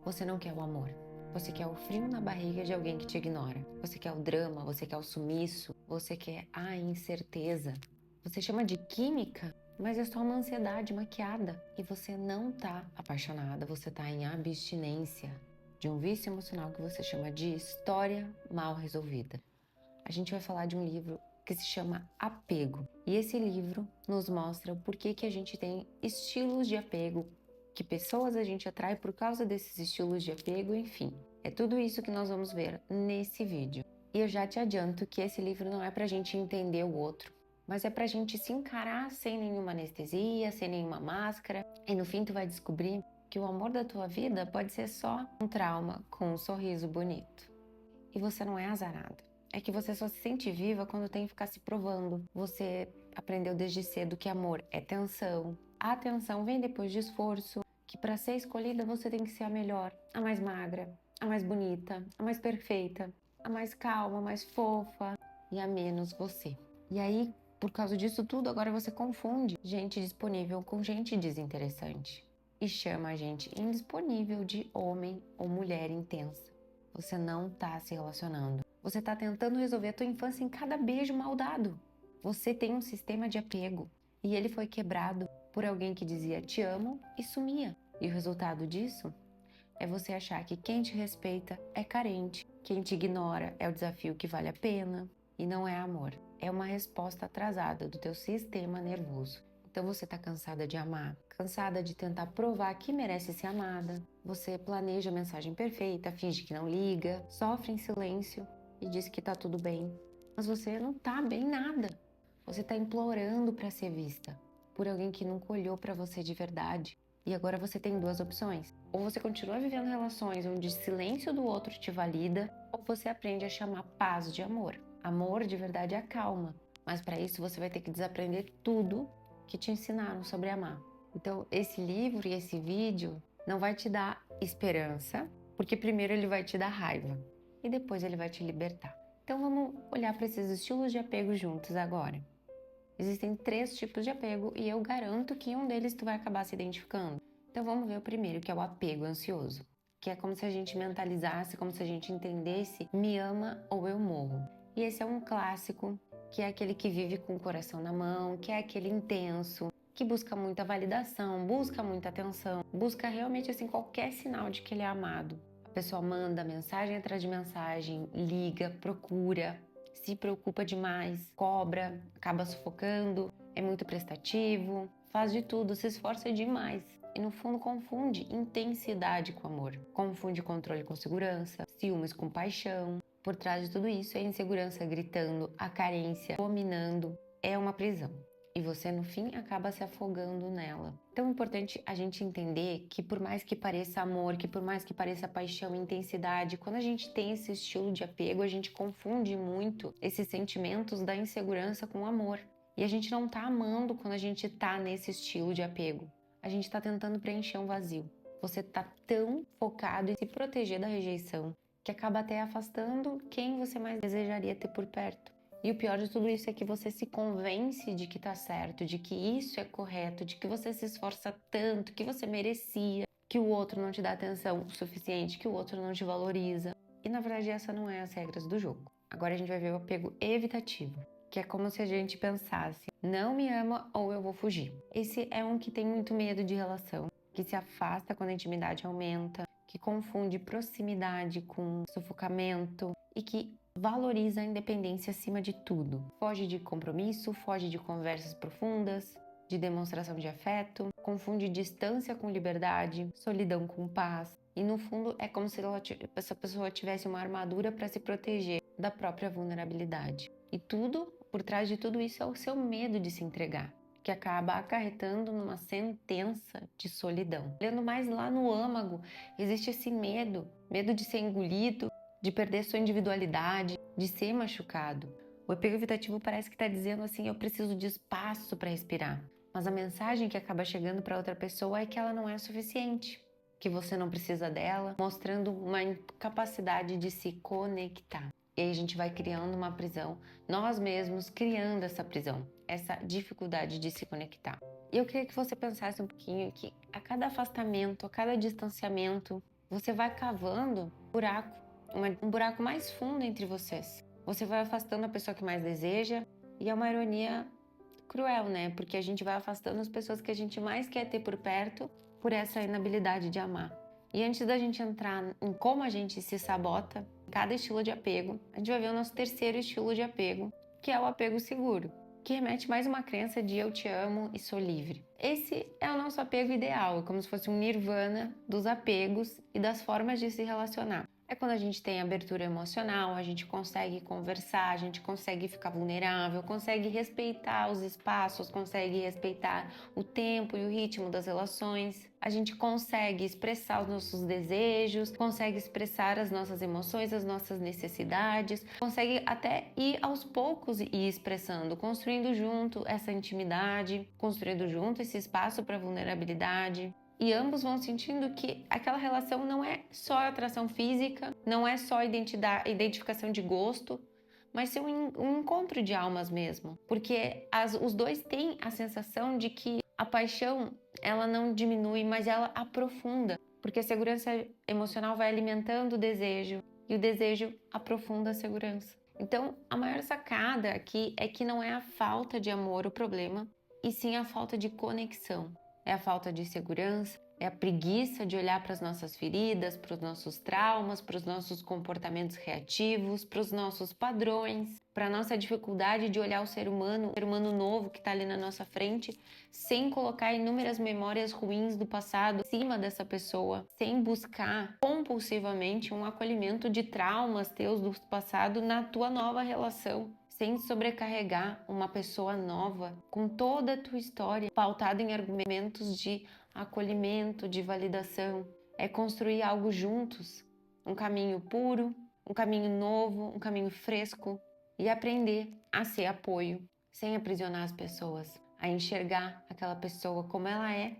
Você não quer o amor. Você quer o frio na barriga de alguém que te ignora. Você quer o drama, você quer o sumiço, você quer a incerteza. Você chama de química, mas é só uma ansiedade maquiada. E você não tá apaixonada, você tá em abstinência de um vício emocional que você chama de história mal resolvida. A gente vai falar de um livro que se chama Apego. E esse livro nos mostra o porquê que a gente tem estilos de apego, que pessoas a gente atrai por causa desses estilos de apego, enfim. É tudo isso que nós vamos ver nesse vídeo. E eu já te adianto que esse livro não é pra gente entender o outro, mas é pra gente se encarar sem nenhuma anestesia, sem nenhuma máscara. E no fim tu vai descobrir que o amor da tua vida pode ser só um trauma com um sorriso bonito. E você não é azarado. É que você só se sente viva quando tem que ficar se provando. Você aprendeu desde cedo que amor é tensão. A atenção vem depois de esforço, que para ser escolhida você tem que ser a melhor, a mais magra, a mais bonita, a mais perfeita, a mais calma, a mais fofa e a menos você. E aí, por causa disso tudo, agora você confunde gente disponível com gente desinteressante e chama a gente indisponível de homem ou mulher intensa. Você não tá se relacionando. Você tá tentando resolver a tua infância em cada beijo mal dado. Você tem um sistema de apego e ele foi quebrado por alguém que dizia te amo e sumia. E o resultado disso é você achar que quem te respeita é carente, quem te ignora é o desafio que vale a pena e não é amor. É uma resposta atrasada do teu sistema nervoso. Então você tá cansada de amar, cansada de tentar provar que merece ser amada. Você planeja a mensagem perfeita, finge que não liga, sofre em silêncio e diz que tá tudo bem. Mas você não tá bem nada. Você tá implorando para ser vista por alguém que nunca olhou para você de verdade. E agora você tem duas opções. Ou você continua vivendo relações onde o silêncio do outro te valida, ou você aprende a chamar paz de amor. Amor de verdade acalma. Mas para isso você vai ter que desaprender tudo que te ensinaram sobre amar. Então, esse livro e esse vídeo não vai te dar esperança, porque primeiro ele vai te dar raiva e depois ele vai te libertar. Então, vamos olhar para esses estilos de apego juntos agora. Existem 3 tipos de apego e eu garanto que um deles tu vai acabar se identificando. Então, vamos ver o primeiro, que é o apego ansioso, que é como se a gente mentalizasse, como se a gente entendesse me ama ou eu morro. E esse é um clássico, que é aquele que vive com o coração na mão, que é aquele intenso, que busca muita validação, busca muita atenção, busca realmente assim qualquer sinal de que ele é amado. A pessoa manda mensagem atrás de mensagem, liga, procura, se preocupa demais, cobra, acaba sufocando, é muito prestativo, faz de tudo, se esforça demais. E no fundo confunde intensidade com amor, confunde controle com segurança, ciúmes com paixão. Por trás de tudo isso é a insegurança gritando, a carência dominando, é uma prisão. E você, no fim, acaba se afogando nela. Então é importante a gente entender que por mais que pareça amor, que por mais que pareça paixão e intensidade, quando a gente tem esse estilo de apego, a gente confunde muito esses sentimentos da insegurança com o amor. E a gente não tá amando quando a gente tá nesse estilo de apego. A gente tá tentando preencher um vazio. Você tá tão focado em se proteger da rejeição que acaba até afastando quem você mais desejaria ter por perto. E o pior de tudo isso é que você se convence de que tá certo, de que isso é correto, de que você se esforça tanto, que você merecia, que o outro não te dá atenção o suficiente, que o outro não te valoriza. E na verdade essa não é as regras do jogo. Agora a gente vai ver o apego evitativo, que é como se a gente pensasse, não me ama ou eu vou fugir. Esse é um que tem muito medo de relação, que se afasta quando a intimidade aumenta, que confunde proximidade com sufocamento e que valoriza a independência acima de tudo. Foge de compromisso, foge de conversas profundas, de demonstração de afeto, confunde distância com liberdade, solidão com paz. E no fundo é como se essa pessoa tivesse uma armadura para se proteger da própria vulnerabilidade. E tudo, por trás de tudo isso, é o seu medo de se entregar, que acaba acarretando numa sentença de solidão. Olhando mais lá no âmago, existe esse medo de ser engolido, de perder sua individualidade, de ser machucado. O apego evitativo parece que está dizendo assim, eu preciso de espaço para respirar. Mas a mensagem que acaba chegando para outra pessoa é que ela não é suficiente, que você não precisa dela, mostrando uma incapacidade de se conectar. E aí a gente vai criando uma prisão, nós mesmos criando essa prisão, essa dificuldade de se conectar. E eu queria que você pensasse um pouquinho que a cada afastamento, a cada distanciamento, você vai cavando um buraco mais fundo entre vocês. Você vai afastando a pessoa que mais deseja, e é uma ironia cruel, né? Porque a gente vai afastando as pessoas que a gente mais quer ter por perto por essa inabilidade de amar. E antes da gente entrar em como a gente se sabota em cada estilo de apego, a gente vai ver o nosso terceiro estilo de apego, que é o apego seguro, que remete mais uma crença de eu te amo e sou livre. Esse é o nosso apego ideal, é como se fosse um nirvana dos apegos e das formas de se relacionar. É quando a gente tem abertura emocional, a gente consegue conversar, a gente consegue ficar vulnerável, consegue respeitar os espaços, consegue respeitar o tempo e o ritmo das relações. A gente consegue expressar os nossos desejos, consegue expressar as nossas emoções, as nossas necessidades, consegue até ir aos poucos e ir expressando, construindo junto essa intimidade, construindo junto esse espaço para vulnerabilidade. E ambos vão sentindo que aquela relação não é só atração física, não é só identificação de gosto, mas ser um encontro de almas mesmo. Porque os dois têm a sensação de que a paixão, ela não diminui, mas ela aprofunda. Porque a segurança emocional vai alimentando o desejo, e o desejo aprofunda a segurança. Então, a maior sacada aqui é que não é a falta de amor o problema, e sim a falta de conexão. É a falta de segurança, é a preguiça de olhar para as nossas feridas, para os nossos traumas, para os nossos comportamentos reativos, para os nossos padrões, para a nossa dificuldade de olhar o ser humano novo que está ali na nossa frente, sem colocar inúmeras memórias ruins do passado em cima dessa pessoa, sem buscar compulsivamente um acolhimento de traumas teus do passado na tua nova relação. Sem sobrecarregar uma pessoa nova com toda a tua história, pautada em argumentos de acolhimento, de validação. É construir algo juntos, um caminho puro, um caminho novo, um caminho fresco, e aprender a ser apoio, sem aprisionar as pessoas, a enxergar aquela pessoa como ela é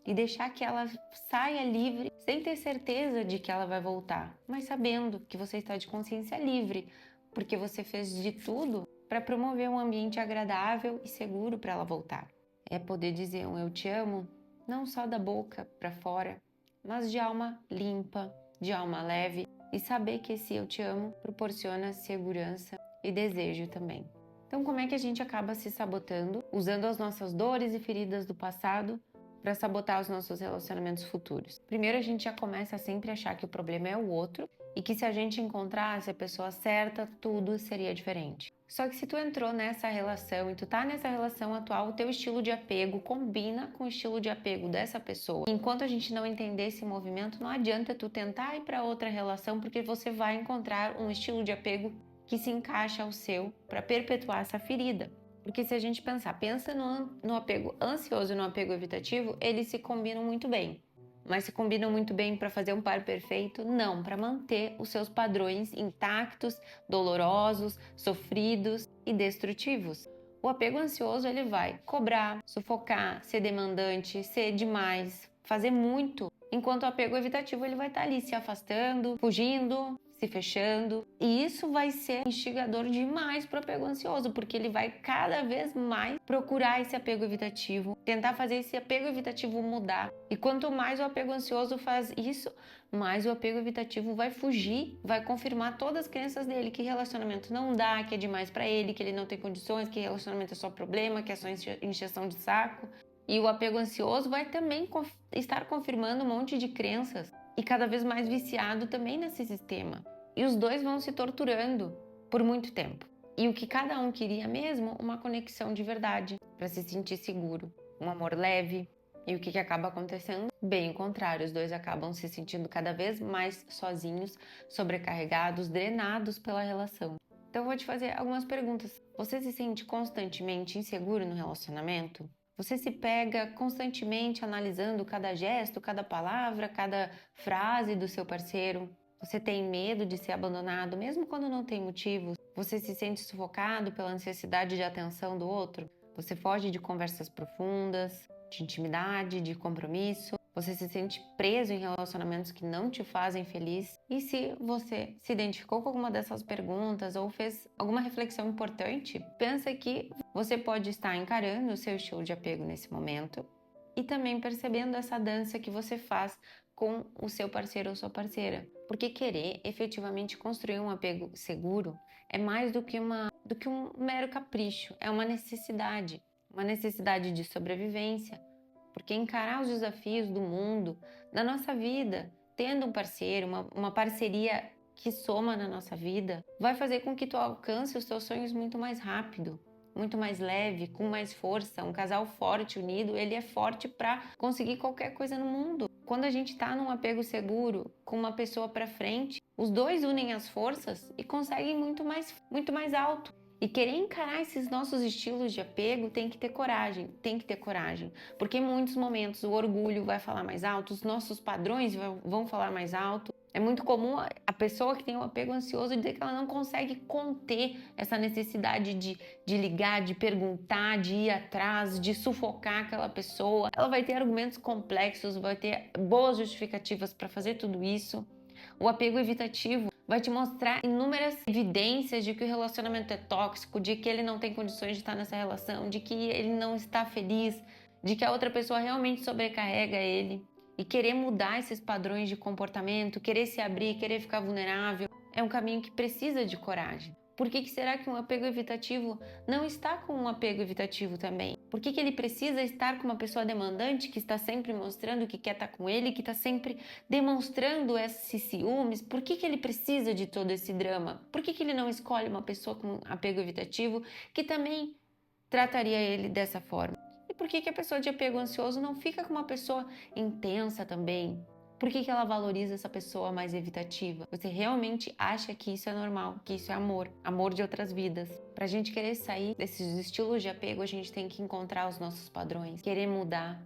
e deixar que ela saia livre, sem ter certeza de que ela vai voltar, mas sabendo que você está de consciência livre, porque você fez de tudo para promover um ambiente agradável e seguro para ela voltar. É poder dizer um eu te amo, não só da boca para fora, mas de alma limpa, de alma leve, e saber que esse eu te amo proporciona segurança e desejo também. Então, como é que a gente acaba se sabotando, usando as nossas dores e feridas do passado para sabotar os nossos relacionamentos futuros? Primeiro, a gente já começa a sempre achar que o problema é o outro e que se a gente encontrasse a pessoa certa, tudo seria diferente. Só que se tu entrou nessa relação e tu tá nessa relação atual, o teu estilo de apego combina com o estilo de apego dessa pessoa. Enquanto a gente não entender esse movimento, não adianta tu tentar ir para outra relação, porque você vai encontrar um estilo de apego que se encaixa ao seu para perpetuar essa ferida. Porque se a gente pensa no apego ansioso e no apego evitativo, eles se combinam muito bem. Mas se combinam muito bem para fazer um par perfeito? Não, para manter os seus padrões intactos, dolorosos, sofridos e destrutivos. O apego ansioso ele vai cobrar, sufocar, ser demandante, ser demais, fazer muito, enquanto o apego evitativo ele vai estar ali se afastando, fugindo, se fechando, e isso vai ser instigador demais para o apego ansioso, porque ele vai cada vez mais procurar esse apego evitativo, tentar fazer esse apego evitativo mudar. E quanto mais o apego ansioso faz isso, mais o apego evitativo vai fugir, vai confirmar todas as crenças dele, que relacionamento não dá, que é demais para ele, que ele não tem condições, que relacionamento é só problema, que é só encheção de saco. E o apego ansioso vai também estar confirmando um monte de crenças e cada vez mais viciado também nesse sistema. E os dois vão se torturando por muito tempo. E o que cada um queria mesmo, uma conexão de verdade, para se sentir seguro, um amor leve. E o que acaba acontecendo? Bem o contrário, os dois acabam se sentindo cada vez mais sozinhos, sobrecarregados, drenados pela relação. Então eu vou te fazer algumas perguntas. Você se sente constantemente inseguro no relacionamento? Você se pega constantemente analisando cada gesto, cada palavra, cada frase do seu parceiro? Você tem medo de ser abandonado, mesmo quando não tem motivos? Você se sente sufocado pela necessidade de atenção do outro? Você foge de conversas profundas, de intimidade, de compromisso? Você se sente preso em relacionamentos que não te fazem feliz? E se você se identificou com alguma dessas perguntas ou fez alguma reflexão importante, pensa que você pode estar encarando o seu estilo de apego nesse momento e também percebendo essa dança que você faz com o seu parceiro ou sua parceira. Porque querer efetivamente construir um apego seguro é mais do que um mero capricho, é uma necessidade de sobrevivência. Porque encarar os desafios do mundo, da nossa vida, tendo um parceiro, uma parceria que soma na nossa vida, vai fazer com que tu alcance os teus sonhos muito mais rápido, muito mais leve, com mais força. Um casal forte, unido, ele é forte para conseguir qualquer coisa no mundo. Quando a gente está num apego seguro, com uma pessoa para frente, os dois unem as forças e conseguem muito mais alto. E querer encarar esses nossos estilos de apego tem que ter coragem, porque em muitos momentos o orgulho vai falar mais alto, os nossos padrões vão falar mais alto. É muito comum a pessoa que tem um apego ansioso dizer que ela não consegue conter essa necessidade de ligar, de perguntar, de ir atrás, de sufocar aquela pessoa. Ela vai ter argumentos complexos, vai ter boas justificativas para fazer tudo isso. O apego evitativo vai te mostrar inúmeras evidências de que o relacionamento é tóxico, de que ele não tem condições de estar nessa relação, de que ele não está feliz, de que a outra pessoa realmente sobrecarrega ele. E querer mudar esses padrões de comportamento, querer se abrir, querer ficar vulnerável, é um caminho que precisa de coragem. Por que será que um apego evitativo não está com um apego evitativo também? Por que ele precisa estar com uma pessoa demandante que está sempre mostrando que quer estar com ele, que está sempre demonstrando esses ciúmes? Por que ele precisa de todo esse drama? Por que ele não escolhe uma pessoa com apego evitativo que também trataria ele dessa forma? E por que a pessoa de apego ansioso não fica com uma pessoa intensa também? Por que ela valoriza essa pessoa mais evitativa? Você realmente acha que isso é normal, que isso é amor, amor de outras vidas? Pra gente querer sair desses estilos de apego, a gente tem que encontrar os nossos padrões, querer mudar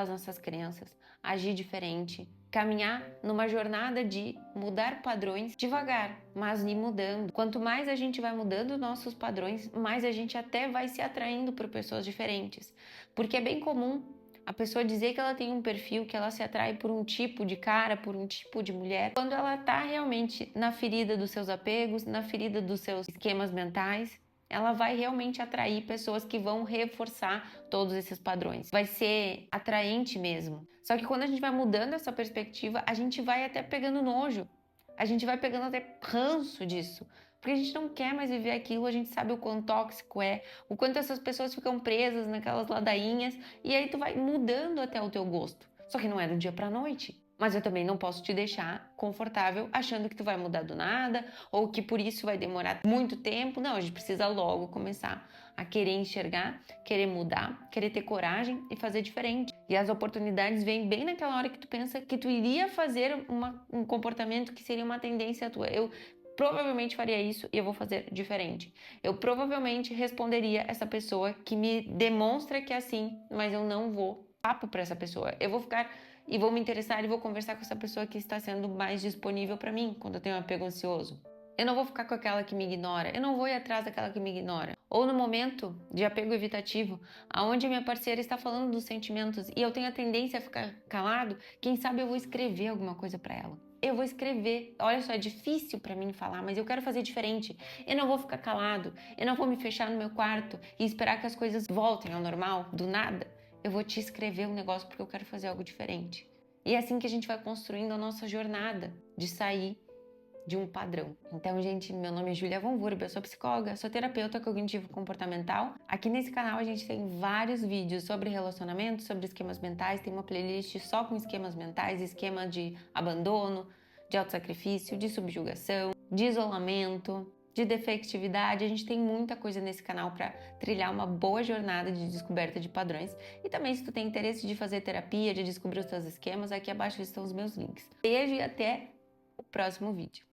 as nossas crenças, agir diferente, caminhar numa jornada de mudar padrões devagar, mas ir mudando. Quanto mais a gente vai mudando nossos padrões, mais a gente até vai se atraindo por pessoas diferentes. Porque é bem comum a pessoa dizer que ela tem um perfil, que ela se atrai por um tipo de cara, por um tipo de mulher, quando ela tá realmente na ferida dos seus apegos, na ferida dos seus esquemas mentais, ela vai realmente atrair pessoas que vão reforçar todos esses padrões. Vai ser atraente mesmo. Só que quando a gente vai mudando essa perspectiva, a gente vai até pegando nojo. A gente vai pegando até ranço disso. Porque a gente não quer mais viver aquilo, a gente sabe o quão tóxico é, o quanto essas pessoas ficam presas naquelas ladainhas, e aí tu vai mudando até o teu gosto. Só que não é do dia pra noite. Mas eu também não posso te deixar confortável achando que tu vai mudar do nada, ou que por isso vai demorar muito tempo. Não, a gente precisa logo começar a querer enxergar, querer mudar, querer ter coragem e fazer diferente. E as oportunidades vêm bem naquela hora que tu pensa que tu iria fazer um comportamento que seria uma tendência tua. Eu provavelmente faria isso e eu vou fazer diferente. Eu provavelmente responderia essa pessoa que me demonstra que é assim, mas eu não vou papo para essa pessoa. Eu vou ficar e vou me interessar e vou conversar com essa pessoa que está sendo mais disponível para mim quando eu tenho um apego ansioso. Eu não vou ficar com aquela que me ignora, eu não vou ir atrás daquela que me ignora. Ou no momento de apego evitativo, aonde a minha parceira está falando dos sentimentos e eu tenho a tendência a ficar calado, quem sabe eu vou escrever alguma coisa para ela. Eu vou escrever. Olha só, é difícil para mim falar, mas eu quero fazer diferente. Eu não vou ficar calado, eu não vou me fechar no meu quarto e esperar que as coisas voltem ao normal, do nada. Eu vou te escrever um negócio porque eu quero fazer algo diferente. E é assim que a gente vai construindo a nossa jornada de sair de um padrão. Então, gente, meu nome é Júlia Von Wurb, eu sou psicóloga, sou terapeuta cognitivo-comportamental. Aqui nesse canal a gente tem vários vídeos sobre relacionamento, sobre esquemas mentais, tem uma playlist só com esquemas mentais, esquema de abandono, de autossacrifício, de subjugação, de isolamento, de defectividade. A gente tem muita coisa nesse canal para trilhar uma boa jornada de descoberta de padrões. E também, se tu tem interesse de fazer terapia, de descobrir os teus esquemas, aqui abaixo estão os meus links. Beijo e até o próximo vídeo.